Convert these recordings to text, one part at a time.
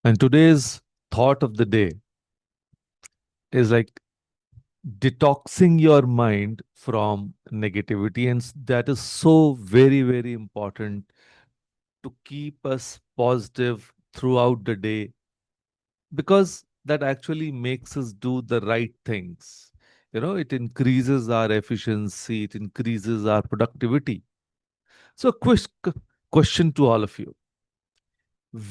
And today's thought of the day is like detoxing your mind from negativity. And that is so very, very important to keep us positive throughout the day because that actually makes us do the right things. It increases our efficiency, it increases our productivity. So, question to all of you: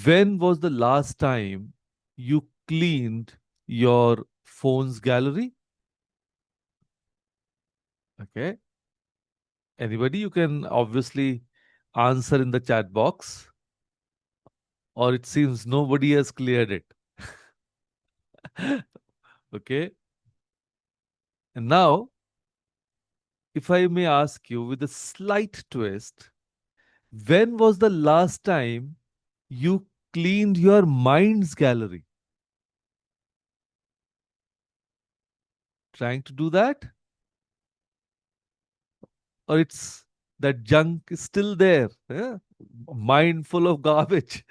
when was the last time you cleaned your phone's gallery? Okay. Anybody? You can obviously answer in the chat box, or it seems nobody has cleared it. Okay. And now, if I may ask you with a slight twist, when was the last time you cleaned your mind's gallery? Trying to do that? Or it's that junk is still there? Yeah? Mind full of garbage.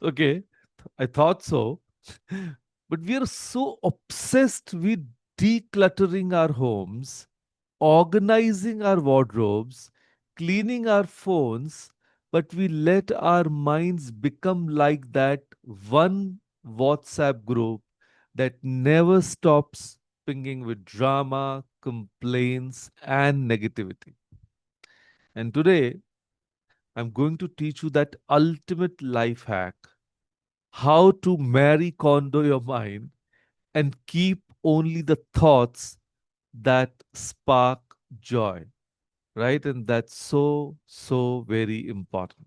Okay, I thought so. But we are so obsessed with decluttering our homes, organizing our wardrobes, cleaning our phones, but we let our minds become like that one WhatsApp group that never stops pinging with drama, complaints, and negativity. And today, I'm going to teach you that ultimate life hack: how to marry condo your mind and keep only the thoughts that spark joy, right? And that's so, so very important.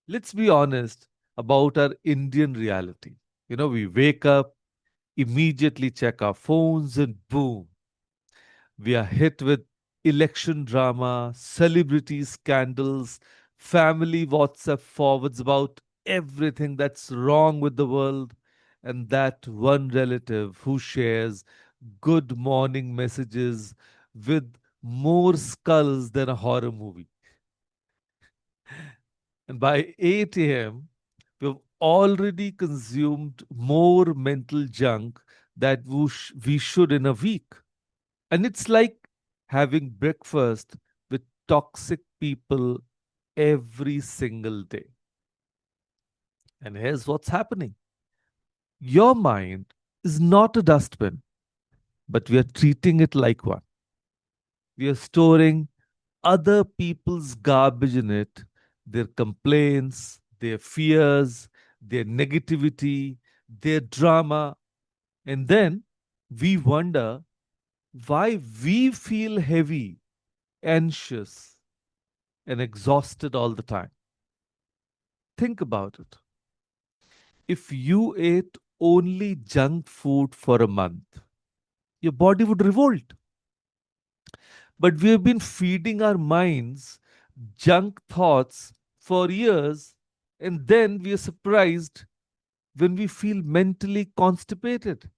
Let's be honest about our Indian reality. We wake up, immediately check our phones, and boom, we are hit with election drama, celebrity scandals, family WhatsApp forwards about everything that's wrong with the world, and that one relative who shares good morning messages with more skulls than a horror movie. And by 8 a.m., we've already consumed more mental junk that we should in a week. And it's like having breakfast with toxic people every single day. And here's what's happening: your mind is not a dustbin, but we are treating it like one. We are storing other people's garbage in it, their complaints, their fears, their negativity, their drama. And then we wonder why we feel heavy, anxious, and exhausted all the time. Think about it. If you ate only junk food for a month, your body would revolt. But we have been feeding our minds junk thoughts for years, and then we are surprised when we feel mentally constipated.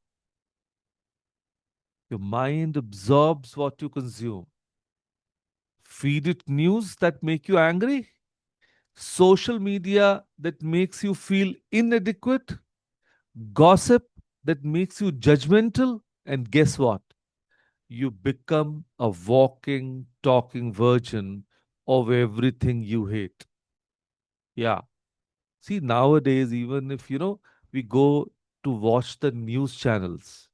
Your mind absorbs what you consume. Feed it news that make you angry, social media that makes you feel inadequate, gossip that makes you judgmental, and guess what? You become a walking, talking version of everything you hate. Yeah. See, nowadays, even if, we go to watch the news channels,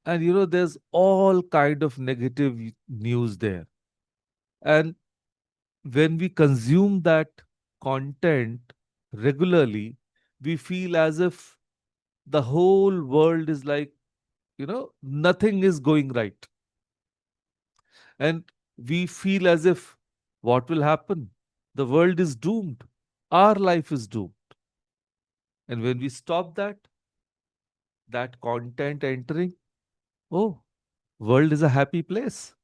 and, there's all kind of negative news there. And when we consume that content regularly, we feel as if the whole world is like, nothing is going right. And we feel as if what will happen? The world is doomed. Our life is doomed. And when we stop that content entering, oh, world is a happy place.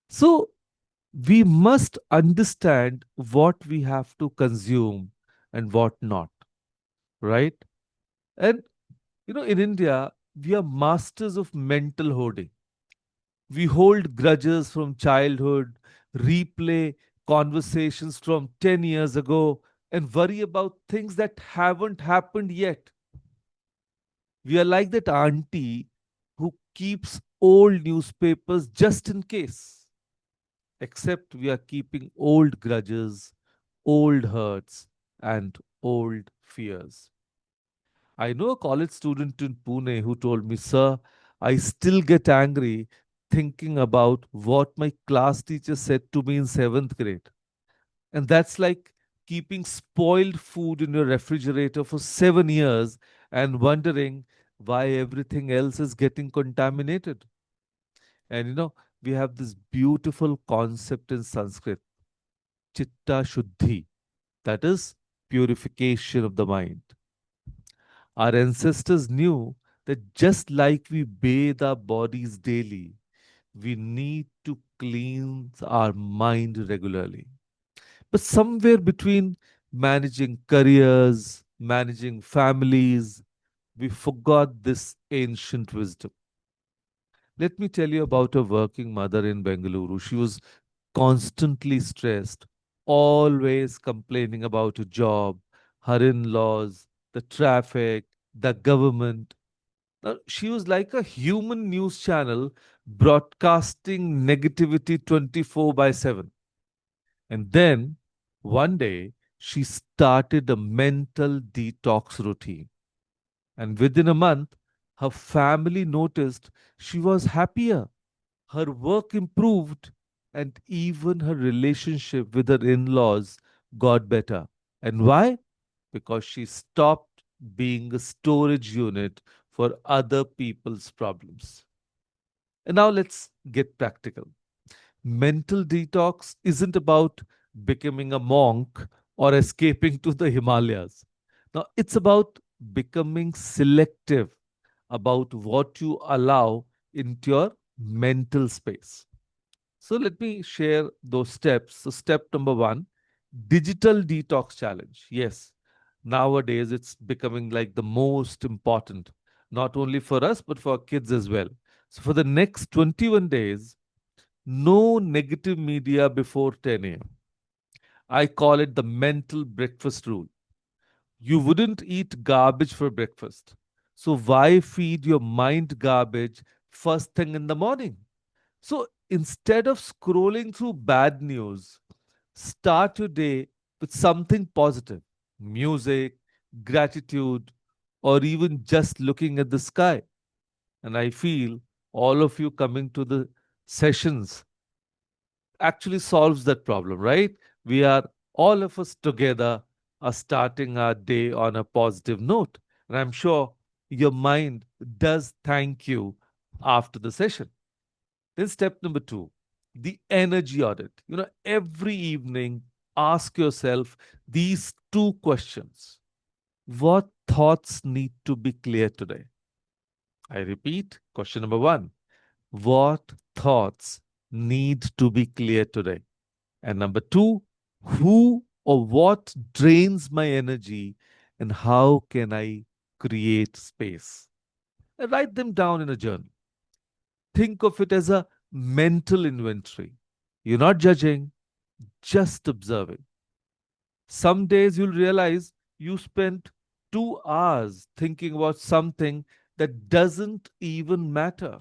So we must understand what we have to consume and what not, right? And in India, we are masters of mental hoarding. We hold grudges from childhood, replay conversations from 10 years ago, and worry about things that haven't happened yet. We are like that auntie who keeps old newspapers just in case, except we are keeping old grudges, old hurts, and old fears. I know a college student in Pune who told me, Sir, I still get angry thinking about what my class teacher said to me in seventh grade. And that's like keeping spoiled food in your refrigerator for 7 years and wondering why everything else is getting contaminated. And we have this beautiful concept in Sanskrit, Chitta Shuddhi, that is purification of the mind. Our ancestors knew that just like we bathe our bodies daily, we need to cleanse our mind regularly. But somewhere between managing careers, managing families, we forgot this ancient wisdom. Let me tell you about a working mother in Bengaluru. She was constantly stressed, always complaining about her job, her in laws, the traffic, the government. Now, she was like a human news channel broadcasting negativity 24 by 7. And then one day, she started a mental detox routine. And within a month, her family noticed she was happier, her work improved, and even her relationship with her in laws got better. And why? Because she stopped being a storage unit for other people's problems. And now let's get practical. Mental detox isn't about becoming a monk or escaping to the Himalayas. Now, it's about becoming selective about what you allow into your mental space. So, let me share those steps. So, step number one, digital detox challenge. Yes, nowadays it's becoming like the most important, not only for us, but for our kids as well. So, for the next 21 days, no negative media before 10 a.m. I call it the mental breakfast rule. You wouldn't eat garbage for breakfast. So why feed your mind garbage first thing in the morning? So instead of scrolling through bad news, start your day with something positive, music, gratitude, or even just looking at the sky. And I feel all of you coming to the sessions actually solves that problem, right? We are all of us together are starting our day on a positive note. And I'm sure your mind does thank you after the session. Then, step number two, the energy audit. Every evening, ask yourself these two questions. What thoughts need to be clear today? I repeat, question number one. What thoughts need to be clear today? And number two, who or what drains my energy and how can I create space? And write them down in a journal. Think of it as a mental inventory. You're not judging, just observing. Some days you'll realize you spent 2 hours thinking about something that doesn't even matter.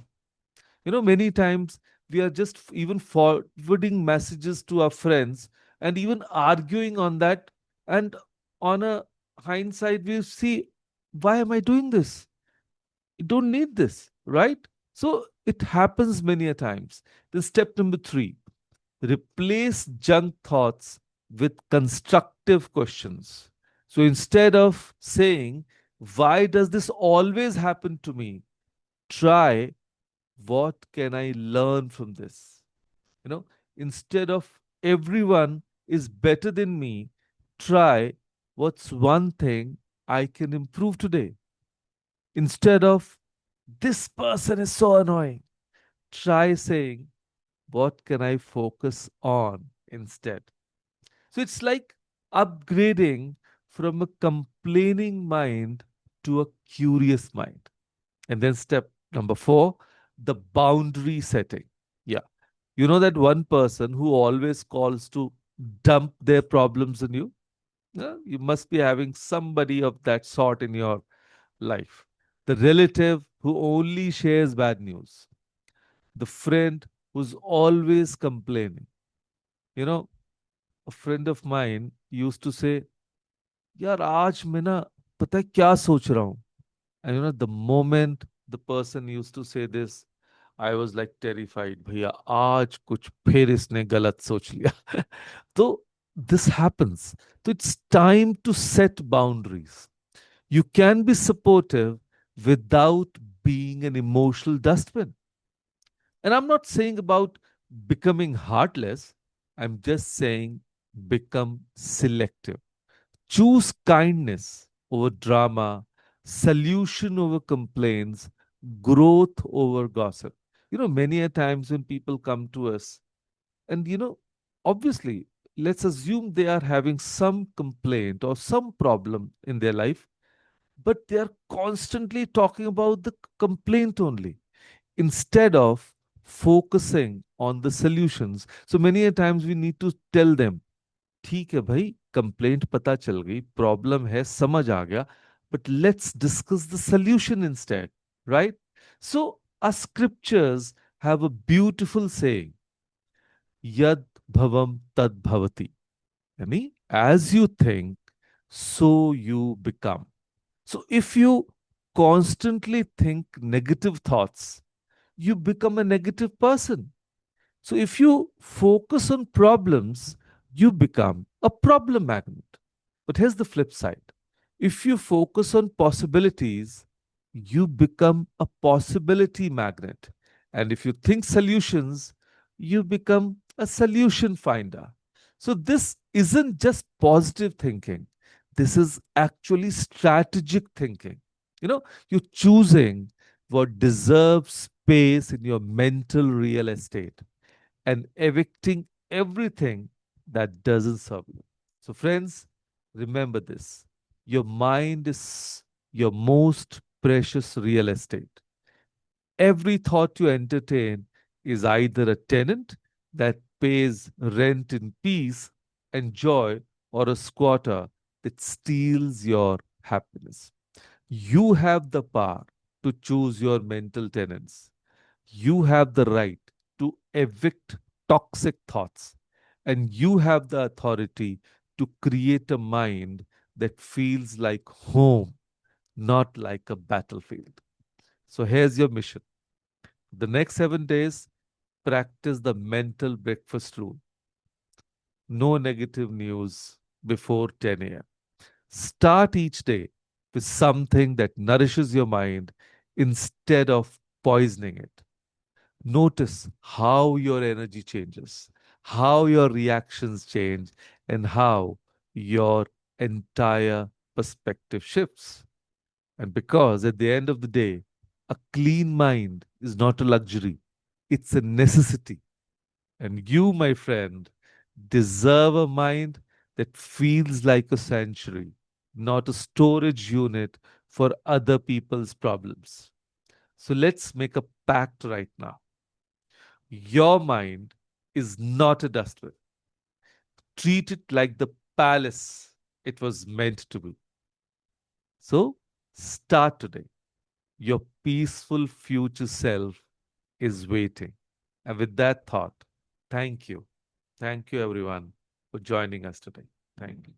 Many times we are just even forwarding messages to our friends and even arguing on that. And on a hindsight, we see, why am I doing this? You don't need this, right? So it happens many a times. Then, step number three, replace junk thoughts with constructive questions. So instead of saying, why does this always happen to me? Try, what can I learn from this? You know, Instead of everyone is better than me, try, what's one thing I can improve today? Instead of this person is so annoying, try saying, what can I focus on instead? So it's like upgrading from a complaining mind to a curious mind. And then step number four, the boundary setting. Yeah. That one person who always calls to dump their problems on you? Yeah, you must be having somebody of that sort in your life. The relative who only shares bad news, the friend who's always complaining. You know, a friend of mine used to say, यार आज मैं ना पता है क्या सोच रहा हूँ. And the moment the person used to say this, I was like terrified. भैया आज कुछ फिर इसने गलत सोच लिया. तो this happens. So it's time to set boundaries. You can be supportive without being an emotional dustbin. And I'm not saying about becoming heartless. I'm just saying become selective. Choose kindness over drama, solution over complaints, growth over gossip. Many a times when people come to us, and obviously, let's assume they are having some complaint or some problem in their life, but they are constantly talking about the complaint only instead of focusing on the solutions. So many a times we need to tell them, ठीक है भाई, complaint पता चल गई, problem है, समझ आ गया, but let's discuss the solution instead, right? So our scriptures have a beautiful saying, yad bhavam tad bhavati. Yani, as you think, so you become. So if you constantly think negative thoughts, you become a negative person. So if you focus on problems, you become a problem magnet. But here's the flip side. If you focus on possibilities, you become a possibility magnet. And if you think solutions, you become a solution finder. So this isn't just positive thinking. This is actually strategic thinking. You're choosing what deserves space in your mental real estate and evicting everything that doesn't serve you. So, friends, remember this: your mind is your most precious real estate. Every thought you entertain is either a tenant that pays rent in peace and joy, or a squatter that steals your happiness. You have the power to choose your mental tenants. You have the right to evict toxic thoughts, and you have the authority to create a mind that feels like home, not like a battlefield. So here's your mission: the next 7 days, practice the mental breakfast rule. No negative news before 10 a.m. Start each day with something that nourishes your mind instead of poisoning it. Notice how your energy changes, how your reactions change, and how your entire perspective shifts. And because at the end of the day, a clean mind is not a luxury, it's a necessity. And you, my friend, deserve a mind that feels like a sanctuary, not a storage unit for other people's problems. So let's make a pact right now. Your mind is not a dustbin. Treat it like the palace it was meant to be. So start today. Your peaceful future self is waiting. And with that thought, thank you. Thank you, everyone, for joining us today. Thank you.